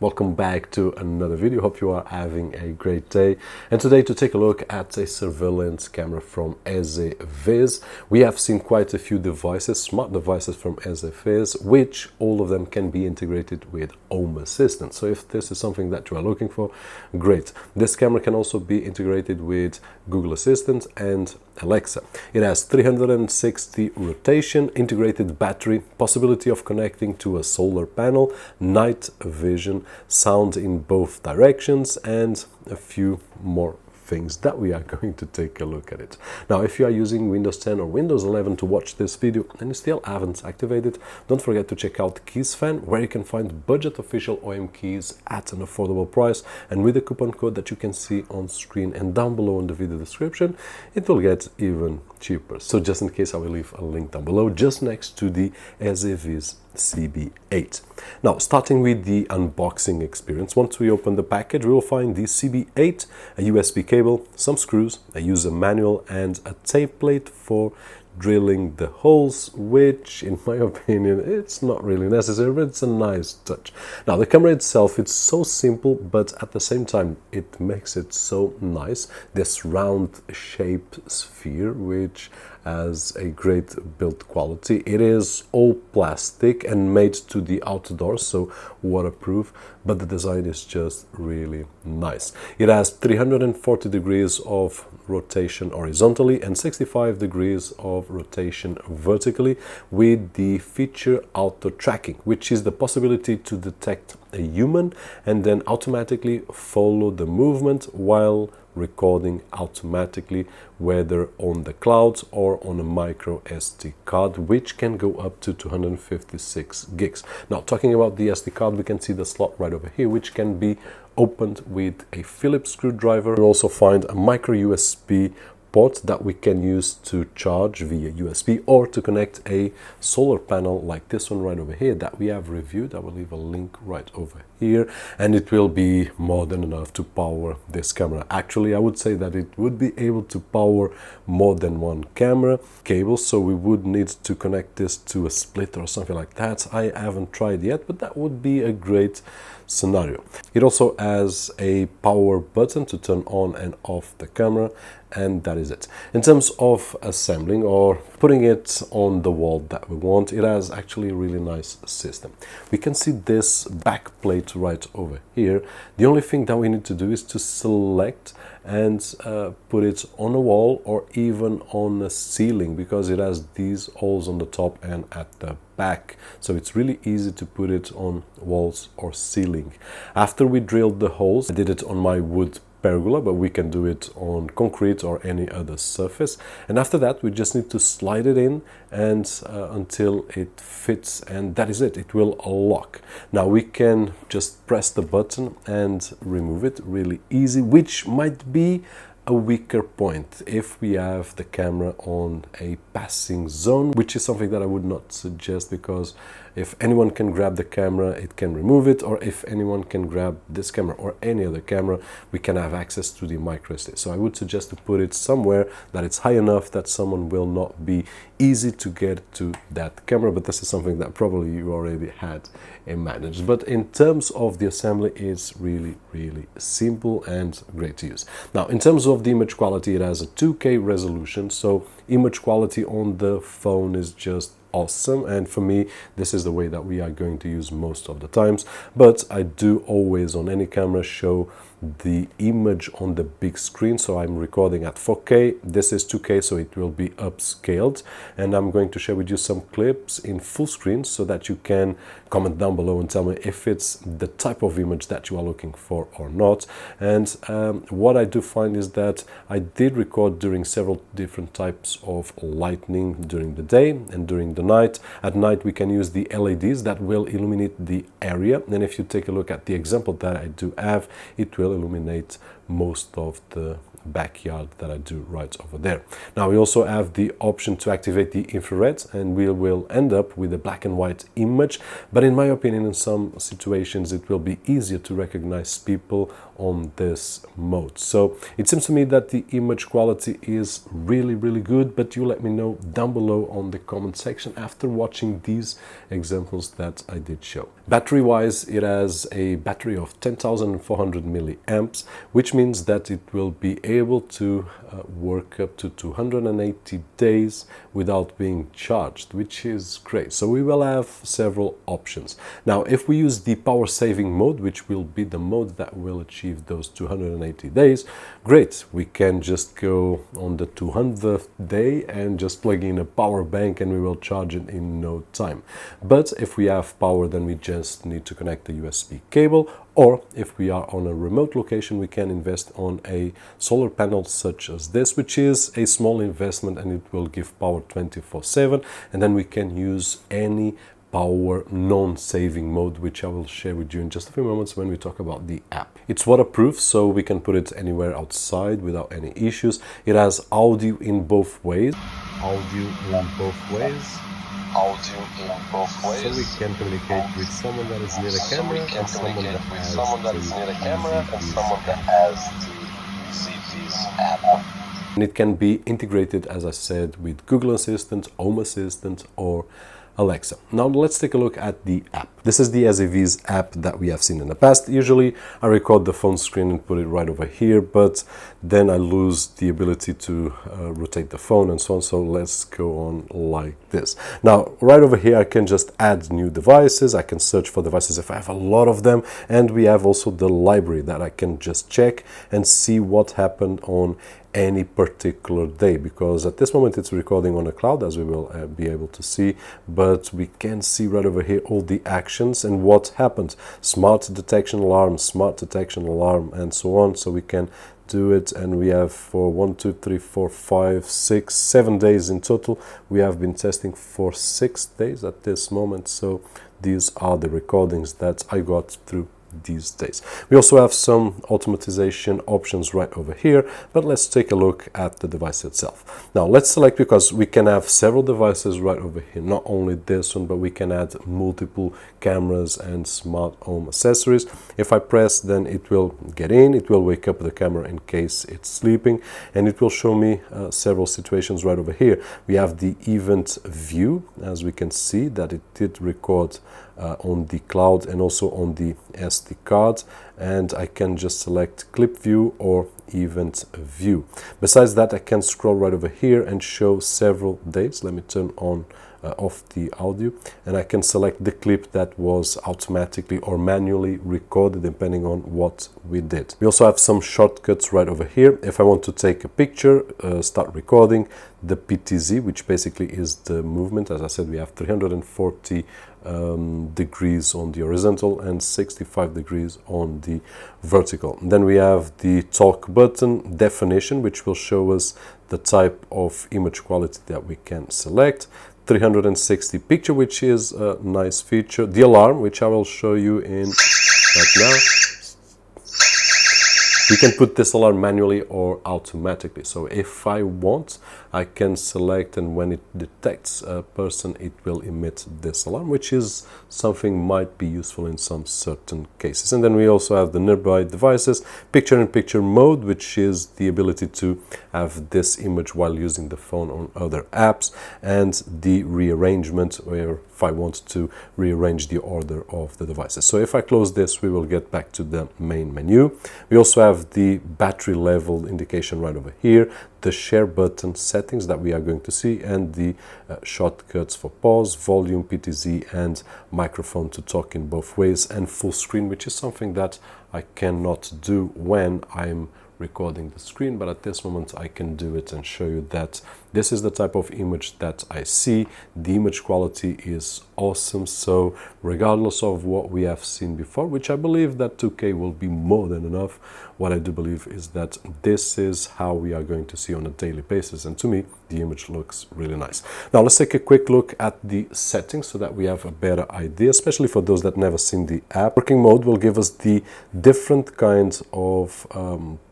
Welcome back to another video. Hope you are having a great day. And today to take a look at a surveillance camera from EZVIZ. We have seen quite a few devices, smart devices from EZVIZ, which all of them can be integrated with Home Assistant. So if this is something that you are looking for, great. This camera can also be integrated with Google Assistant and Alexa. It has 360 rotation, integrated battery, possibility of connecting to a solar panel, night vision, sound in both directions, and a few more things that we are going to take a look at it. Now, if you are using Windows 10 or Windows 11 to watch this video and you still haven't activated, don't forget to check out KeysFan, where you can find budget official OEM keys at an affordable price, and with the coupon code that you can see on screen and down below in the video description, it will get even cheaper. So just in case, I will leave a link down below just next to the EZVIZ CB8. Now, starting with the unboxing experience, once we open the package, we will find the CB8, a USB cable, some screws, a user manual, and a tape plate for drilling the holes, which in my opinion it's not really necessary, but it's a nice touch. Now, the camera itself, it's so simple, but at the same time it makes it so nice. This round shaped sphere, which has a great build quality. It is all plastic and made to the outdoors, so waterproof, but the design is just really nice. It has 340 degrees of rotation horizontally and 65 degrees of rotation vertically, with the feature auto tracking, which is the possibility to detect a human and then automatically follow the movement while recording automatically, whether on the cloud or on a micro SD card, which can go up to 256 gigs. Now, talking about the SD card, we can see the slot right over here, which can be opened with a Phillips screwdriver. You'll also find a micro USB port that we can use to charge via USB or to connect a solar panel like this one right over here that we have reviewed. I will leave a link right over here, and it will be more than enough to power this camera. Actually, I would say that it would be able to power more than one camera cable, so we would need to connect this to a splitter or something like that. I haven't tried yet, but that would be a great scenario. It also has a power button to turn on and off the camera, and that is it. In terms of assembling or putting it on the wall that we want, it has actually a really nice system. We can see this back plate right over here. The only thing that we need to do is to select and put it on a wall or even on a ceiling, because it has these holes on the top and at the back, so it's really easy to put it on walls or ceiling. After we drilled the holes, I did it on my wood pergola, but we can do it on concrete or any other surface, and after that we just need to slide it in and until it fits, and that is it. It will lock. Now we can just press the button and remove it really easy, which might be a weaker point if we have the camera on a passing zone, which is something that I would not suggest, because if anyone can grab the camera, it can remove it, or if anyone can grab this camera or any other camera, we can have access to the micro SD. So I would suggest to put it somewhere that it's high enough that someone will not be easy to get to that camera, but this is something that probably you already had managed. But in terms of the assembly, it's really simple and great to use. Now, in terms of the image quality, it has a 2K resolution, so image quality on the phone is just awesome, and for me this is the way that we are going to use most of the times. But I do always on any camera show the image on the big screen, so I'm recording at 4K. This is 2K, so it will be upscaled, and I'm going to share with you some clips in full screen so that you can comment down below and tell me if it's the type of image that you are looking for or not. And what I do find is that I did record during several different types of lighting during the day and during the night. At night we can use the LEDs that will illuminate the area, and if you take a look at the example that I do have, it will illuminate most of the backyard that I do right over there. Now we also have the option to activate the infrared, and we will end up with a black and white image, but in my opinion in some situations it will be easier to recognize people on this mode. So it seems to me that the image quality is really good, but you let me know down below on the comment section after watching these examples that I did show. Battery wise, it has a battery of 10,400 milliamps, which means that it will be able to work up to 280 days without being charged, which is great. So we will have several options. Now, if we use the power saving mode, which will be the mode that will achieve those 280 days, great. We can just go on the 200th day and just plug in a power bank and we will charge it in no time. But if we have power, then we just need to connect the USB cable, or if we are on a remote location, we can invest on a solar panel such as this, which is a small investment and it will give power 24/7, and then we can use any power non-saving mode, which I will share with you in just a few moments when we talk about the app. It's waterproof, so we can put it anywhere outside without any issues. It has audio in both ways. Audio in both ways. So we can communicate with someone that is near the camera and someone that has the EZVIZ app. And it can be integrated, as I said, with Google Assistant, Home Assistant, or Alexa. Now let's take a look at the app. This is the EZVIZ app that we have seen in the past. Usually I record the phone screen and put it right over here, but then I lose the ability to rotate the phone and so on. So let's go on like this. Now right over here I can just add new devices. I can search for devices if I have a lot of them, and we have also the library that I can just check and see what happened on any particular day, because at this moment it's recording on a cloud, as we will be able to see, but we can see right over here all the actions and what happened. Smart detection alarm, and so on. So we can do it, and we have for 1, 2, 3, 4, 5, 6, 7 days in total. We have been testing for 6 days at this moment, so these are the recordings that I got through these days. We also have some automatization options right over here, but let's take a look at the device itself. Now let's select, because we can have several devices right over here, not only this one, but we can add multiple cameras and smart home accessories. If I press, then it will get in, it will wake up the camera in case it's sleeping, and it will show me several situations right over here. We have the event view, as we can see that it did record on the cloud and also on the SD card, and I can just select clip view or event view. Besides that, I can scroll right over here and show several dates. Let me turn on off the audio, and I can select the clip that was automatically or manually recorded depending on what we did. We also have some shortcuts right over here. If I want to take a picture, start recording, the PTZ, which basically is the movement. As I said, we have 340 degrees on the horizontal and 65 degrees on the vertical. And then we have the talk button, definition, which will show us the type of image quality that we can select. 360 picture, which is a nice feature. The alarm, which I will show you in right now. We can put this alarm manually or automatically. So if I want, I can select, and when it detects a person, it will emit this alarm, which is something might be useful in some certain cases. And then we also have the nearby devices, picture-in-picture mode, which is the ability to have this image while using the phone on other apps, and the rearrangement, where if I want to rearrange the order of the devices. So if I close this, we will get back to the main menu. We also have the battery level indication right over here, the share button settings that we are going to see, and the shortcuts for pause, volume, PTZ, and microphone to talk in both ways, and full screen, which is something that I cannot do when I'm recording the screen, but at this moment I can do it and show you that this is the type of image that I see. The image quality is awesome, so regardless of what we have seen before, which I believe that 2K will be more than enough, what I do believe is that this is how we are going to see on a daily basis, and to me the image looks really nice. Now let's take a quick look at the settings so that we have a better idea, especially for those that never seen the app. Working mode will give us the different kinds of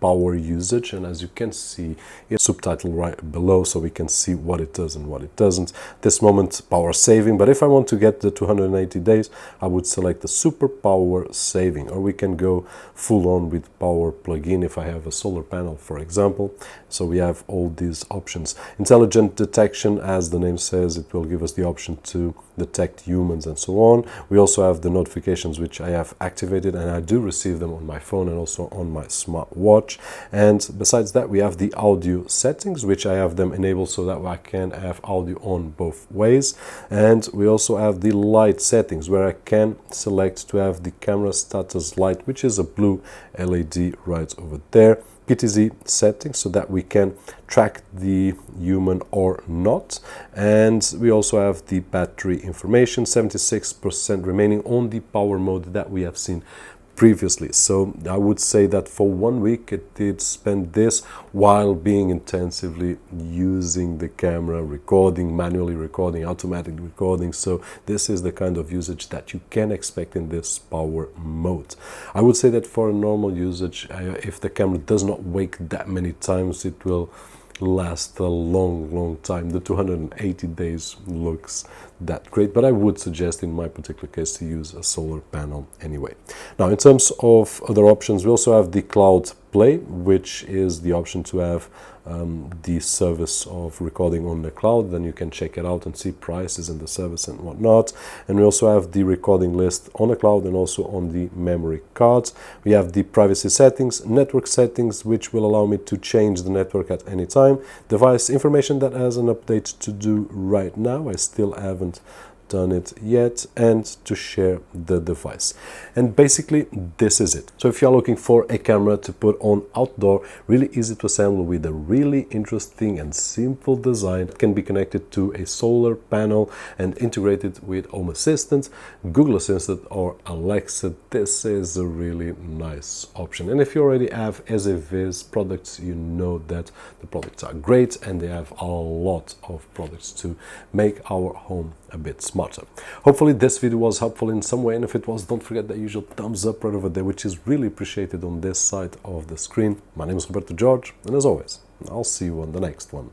power usage, and as you can see, it's subtitled right below, so we can see what it does and what it doesn't. This moment, power saving, but if I want to get the 280 days, I would select the super power saving, or we can go full on with power plug-in if I have a solar panel, for example. So we have all these options. Intelligent detection, as the name says, it will give us the option to detect humans and so on. We also have the notifications, which I have activated, and I do receive them on my phone and also on my smartwatch. And besides that, we have the audio settings, which I have them enabled so that I can have audio on both ways. And we also have the light settings, where I can select to have the camera status light, which is a blue LED right over there. PTZ settings, so that we can track the human or not. And we also have the battery information, 76% remaining on the power mode that we have seen previously. So I would say that for 1 week it did spend this while being intensively using the camera, recording, manually recording, automatic recording. So this is the kind of usage that you can expect in this power mode. I would say that for a normal usage, if the camera does not wake that many times, it will last a long time. The 280 days looks that great, but I would suggest in my particular case to use a solar panel anyway. Now, in terms of other options, we also have the Cloud Play, which is the option to have the service of recording on the cloud. Then you can check it out and see prices in the service and whatnot. And we also have the recording list on the cloud and also on the memory cards. We have the privacy settings, network settings, which will allow me to change the network at any time. Device information, that has an update to do right now. I still haven't done it yet, and to share the device. And basically this is it. So if you're looking for a camera to put on outdoor, really easy to assemble with a really interesting and simple design, it can be connected to a solar panel and integrated with Home Assistant, Google Assistant or Alexa. This is a really nice option. And if you already have EZVIZ products, you know that the products are great, and they have a lot of products to make our home a bit smarter. Hopefully this video was helpful in some way, and if it was, don't forget the usual thumbs up right over there, which is really appreciated on this side of the screen. My name is Roberto George, and as always, I'll see you on the next one.